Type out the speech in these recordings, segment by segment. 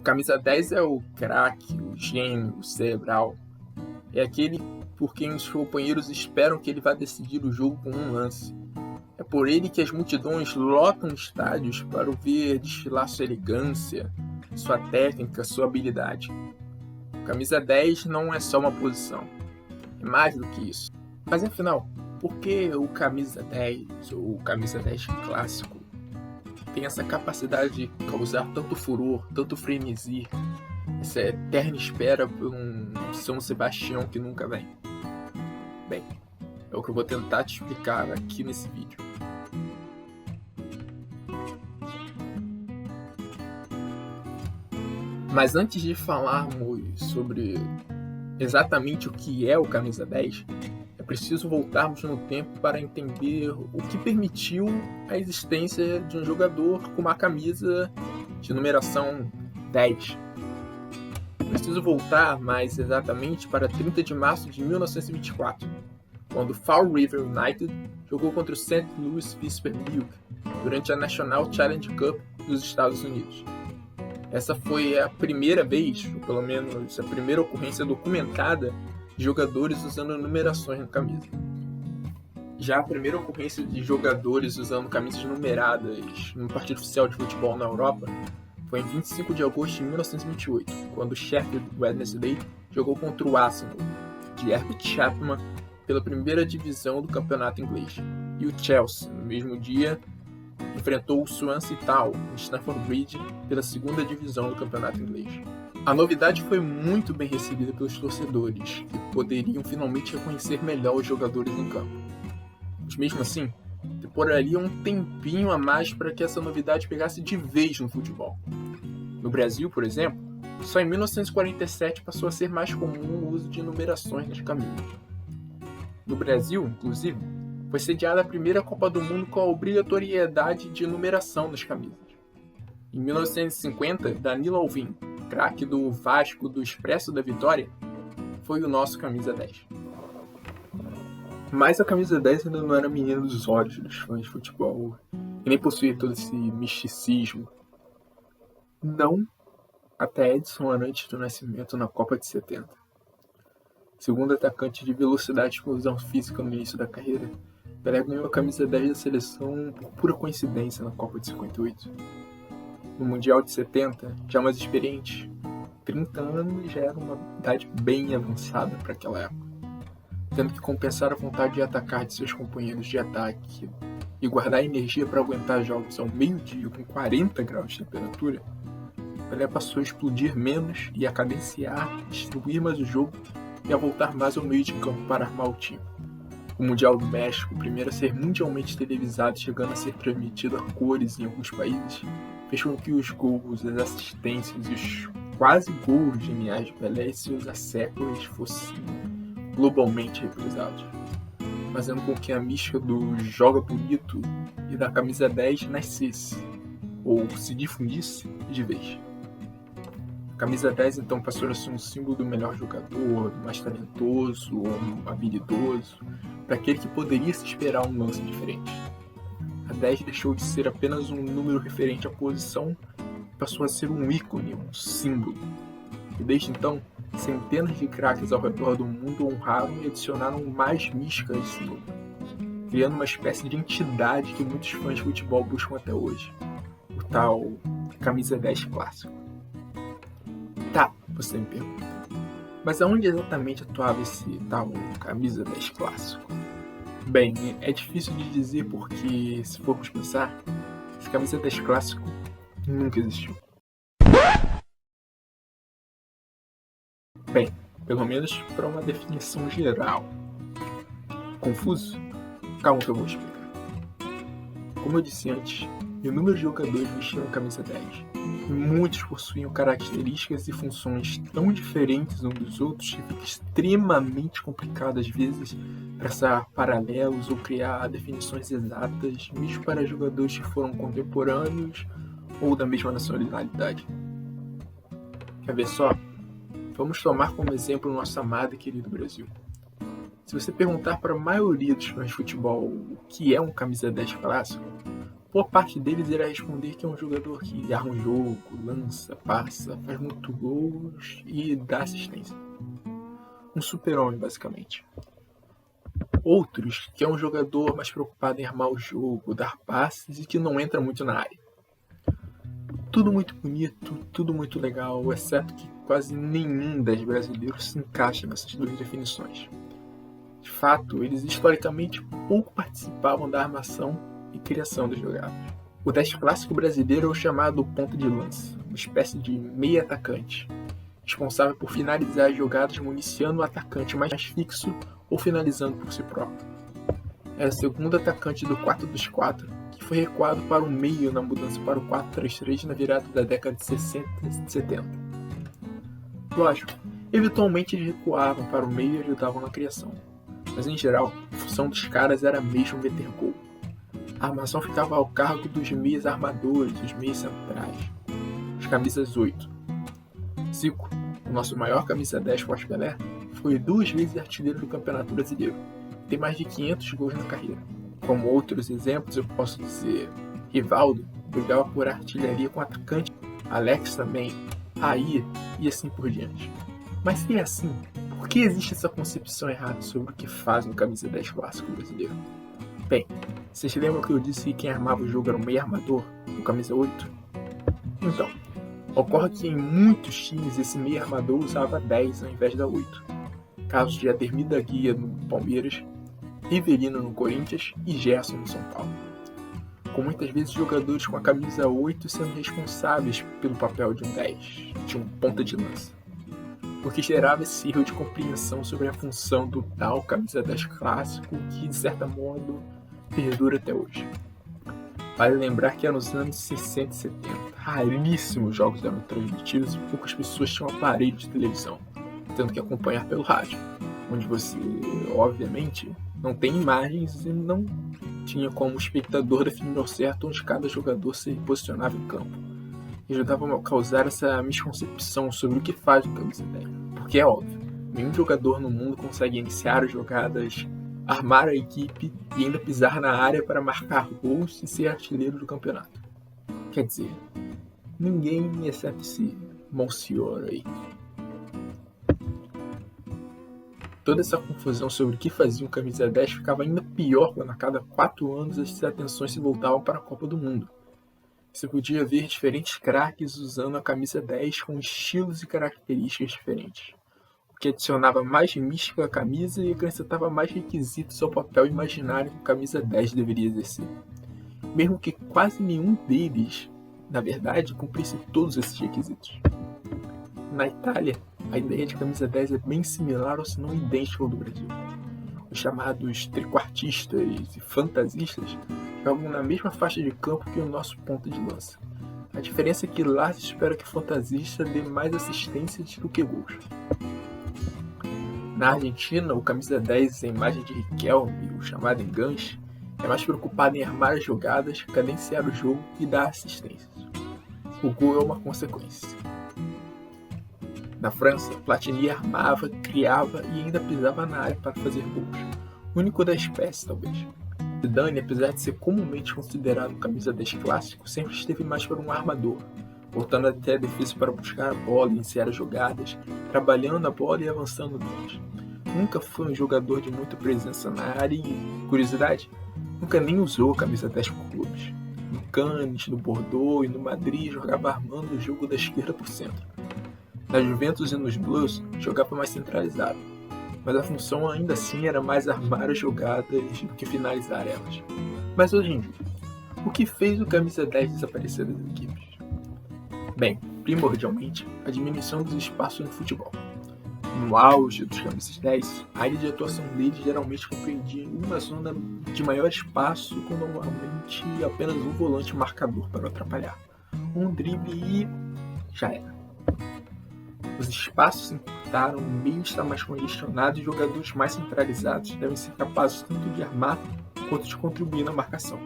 Camisa 10 é o craque, o gênio, o cerebral. É aquele por quem os companheiros esperam que ele vá decidir o jogo com um lance. É por ele que as multidões lotam estádios para o ver desfilar sua elegância, sua técnica, sua habilidade. Camisa 10 não é só uma posição, é mais do que isso. Mas afinal, por que o camisa 10 ou o camisa 10 clássico tem essa capacidade de causar tanto furor, tanto frenesi, essa eterna espera por um São Sebastião que nunca vem? Bem, é o que eu vou tentar te explicar aqui nesse vídeo. Mas antes de falarmos sobre exatamente o que é o camisa 10, é preciso voltarmos no tempo para entender o que permitiu a existência de um jogador com uma camisa de numeração 10. Preciso voltar mais exatamente para 30 de março de 1924, quando o Fall River United jogou contra o St. Louis Vesper Buick durante a National Challenge Cup dos Estados Unidos. Essa foi a primeira vez, ou pelo menos a primeira ocorrência documentada, de jogadores usando numerações na camisa. Já a primeira ocorrência de jogadores usando camisas numeradas no partido oficial de futebol na Europa foi em 25 de agosto de 1928, quando o Sheffield Wednesday jogou contra o Arsenal, de Herbert Chapman, pela primeira divisão do campeonato inglês. E o Chelsea, no mesmo dia, enfrentou o Swansea Town, em Stamford Bridge, pela segunda divisão do campeonato inglês. A novidade foi muito bem recebida pelos torcedores, que poderiam finalmente reconhecer melhor os jogadores em campo. Mas mesmo assim, demораria um tempinho a mais para que essa novidade pegasse de vez no futebol. No Brasil, por exemplo, só em 1947 passou a ser mais comum o uso de numerações nas camisas. No Brasil, inclusive, foi sediada a primeira Copa do Mundo com a obrigatoriedade de numeração nas camisas. Em 1950, Danilo Alvim, craque do Vasco do Expresso da Vitória, foi o nosso camisa 10. Mas a camisa 10 ainda não era menina dos olhos dos fãs de futebol e nem possuía todo esse misticismo. Não até Edson Arantes do Nascimento na Copa de 70. Segundo atacante de velocidade e explosão física no início da carreira, Pelé ganhou a camisa 10 da seleção por pura coincidência na Copa de 58. No Mundial de 70, já mais experiente, 30 anos já era uma idade bem avançada para aquela época. Tendo que compensar a vontade de atacar de seus companheiros de ataque e guardar energia para aguentar jogos ao meio-dia com 40 graus de temperatura, Pelé passou a explodir menos e a cadenciar, distribuir mais o jogo e a voltar mais ao meio de campo para armar o time. O Mundial do México, o primeiro a ser mundialmente televisado, chegando a ser transmitido a cores em alguns países, fez com que os gols, as assistências e os quase gols geniais de Pelé e seus asseclas fossem globalmente reprisados, fazendo com que a mística do joga bonito e da camisa 10 nascesse, ou se difundisse de vez. A camisa 10 então passou a ser um símbolo do melhor jogador, do mais talentoso ou habilidoso, para aquele que poderia se esperar um lance diferente. A 10 deixou de ser apenas um número referente à posição e passou a ser um ícone, um símbolo. E desde então, centenas de craques ao redor do mundo honraram e adicionaram mais mística a esse número, criando uma espécie de entidade que muitos fãs de futebol buscam até hoje, o tal camisa 10 clássico. Tá, você me pergunta, mas aonde exatamente atuava esse tal camisa 10 clássico? Bem, é difícil de dizer porque, se formos pensar, esse camisa 10 clássico nunca existiu. Bem, pelo menos para uma definição geral. Confuso? Calma que eu vou explicar. Como eu disse antes, inúmeros jogadores vestiram a camisa 10, e muitos possuíam características e funções tão diferentes uns dos outros que fica extremamente complicado às vezes traçar paralelos ou criar definições exatas, mesmo para jogadores que foram contemporâneos ou da mesma nacionalidade. Quer ver só? Vamos tomar como exemplo o nosso amado e querido Brasil. Se você perguntar para a maioria dos fãs de futebol o que é um camisa 10 clássico, Boa parte deles irá responder que é um jogador que arma um jogo, lança, passa, faz muitos gols e dá assistência. Um super-homem, basicamente. Outros que é um jogador mais preocupado em armar o jogo, dar passes e que não entra muito na área. Tudo muito bonito, tudo muito legal, exceto que quase nenhum dos brasileiros se encaixa nessas duas definições. De fato, eles historicamente pouco participavam da armação e criação das jogadas. O 10 clássico brasileiro é o chamado ponta de lança, uma espécie de meia atacante, responsável por finalizar as jogadas municiando o atacante mais fixo ou finalizando por si próprio. Era o segundo atacante do 4-2-4, que foi recuado para o meio na mudança para o 4-3-3 na virada da década de 60 e 70. Lógico, eventualmente eles recuavam para o meio e ajudavam na criação, mas em geral, a função dos caras era mesmo meter gol. A armação ficava ao cargo dos meias armadores, os meias centrais, os camisas 8. Zico, o nosso maior camisa 10 pós-Pelé, foi 2 vezes artilheiro do Campeonato Brasileiro. Tem mais de 500 gols na carreira. Como outros exemplos, eu posso dizer Rivaldo brigava por artilharia com atacante, Alex também, Raí e assim por diante. Mas se é assim, por que existe essa concepção errada sobre o que faz um camisa 10 clássico brasileiro? Bem, vocês lembram que eu disse que quem armava o jogo era o meio armador, o camisa 8? Então, ocorre que em muitos times esse meio armador usava 10 ao invés da 8. Casos de Ademir da Guia no Palmeiras, Rivelino no Corinthians e Gerson no São Paulo. Com muitas vezes jogadores com a camisa 8 sendo responsáveis pelo papel de um 10, de um ponta de lança. O que gerava esse erro de compreensão sobre a função do tal camisa 10 clássico que, de certo modo, perdura até hoje. Vale lembrar que nos anos 60 e 70, raríssimos jogos eram transmitidos e poucas pessoas tinham aparelho de televisão, tendo que acompanhar pelo rádio, onde você, obviamente, não tem imagens e não tinha como espectador definir ao certo onde cada jogador se posicionava em campo. E ajudava a causar essa misconcepção sobre o que faz o camisa 10. Porque é óbvio, nenhum jogador no mundo consegue iniciar as jogadas, armar a equipe e ainda pisar na área para marcar gols e ser artilheiro do campeonato. Quer dizer, ninguém exceto esse Monsieur aí. Toda essa confusão sobre o que fazia um camisa 10 ficava ainda pior quando a cada 4 anos as atenções se voltavam para a Copa do Mundo. Você podia ver diferentes craques usando a camisa 10 com estilos e características diferentes, o que adicionava mais mística à camisa e acrescentava mais requisitos ao papel imaginário que a camisa 10 deveria exercer. Mesmo que quase nenhum deles, na verdade, cumprisse todos esses requisitos. Na Itália, a ideia de camisa 10 é bem similar ou se não idêntica ao do Brasil. Os chamados trequartistas e fantasistas jogam na mesma faixa de campo que o nosso ponta de lança. A diferença é que lá se espera que o fantasista dê mais assistências do que gols. Na Argentina, o camisa 10, a imagem de Riquelme, o chamado enganche, é mais preocupado em armar as jogadas, cadenciar o jogo e dar assistências. O gol é uma consequência. Na França, Platini armava, criava e ainda pisava na área para fazer gols. Único da espécie, talvez. Zidane, apesar de ser comumente considerado um camisa 10 clássico, sempre esteve mais para um armador, voltando até a defesa para buscar a bola e iniciar as jogadas, trabalhando a bola e avançando nelas. Nunca foi um jogador de muita presença na área e, curiosidade, nunca nem usou a camisa 10 por clubes. No Cannes, no Bordeaux e no Madrid jogava armando o jogo da esquerda por centro. Na Juventus e nos Blues jogava mais centralizado, mas a função ainda assim era mais armar as jogadas do que finalizar elas. Mas hoje em dia, o que fez o camisa 10 desaparecer das equipes? Bem, primordialmente, a diminuição dos espaços no futebol. No auge dos camisas 10, a área de atuação deles geralmente compreendia uma zona de maior espaço com normalmente apenas um volante marcador para atrapalhar, um drible e já era. Os espaços se encurtaram, o meio está mais congestionado e jogadores mais centralizados devem ser capazes tanto de armar quanto de contribuir na marcação,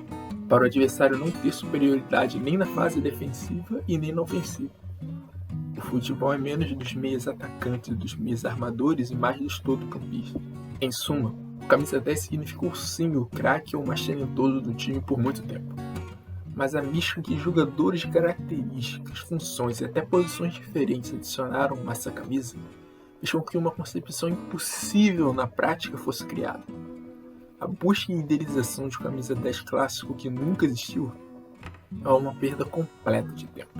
para o adversário não ter superioridade nem na fase defensiva e nem na ofensiva. O futebol é menos dos meias atacantes e dos meias armadores e mais dos todo-campistas. Em suma, o camisa 10 significou sim o craque ou mais talentoso do time por muito tempo. mas a mística que jogadores de características, funções e até posições diferentes adicionaram a essa camisa fez com que uma concepção impossível na prática fosse criada. A busca e idealização de camisa 10 clássico que nunca existiu é uma perda completa de tempo.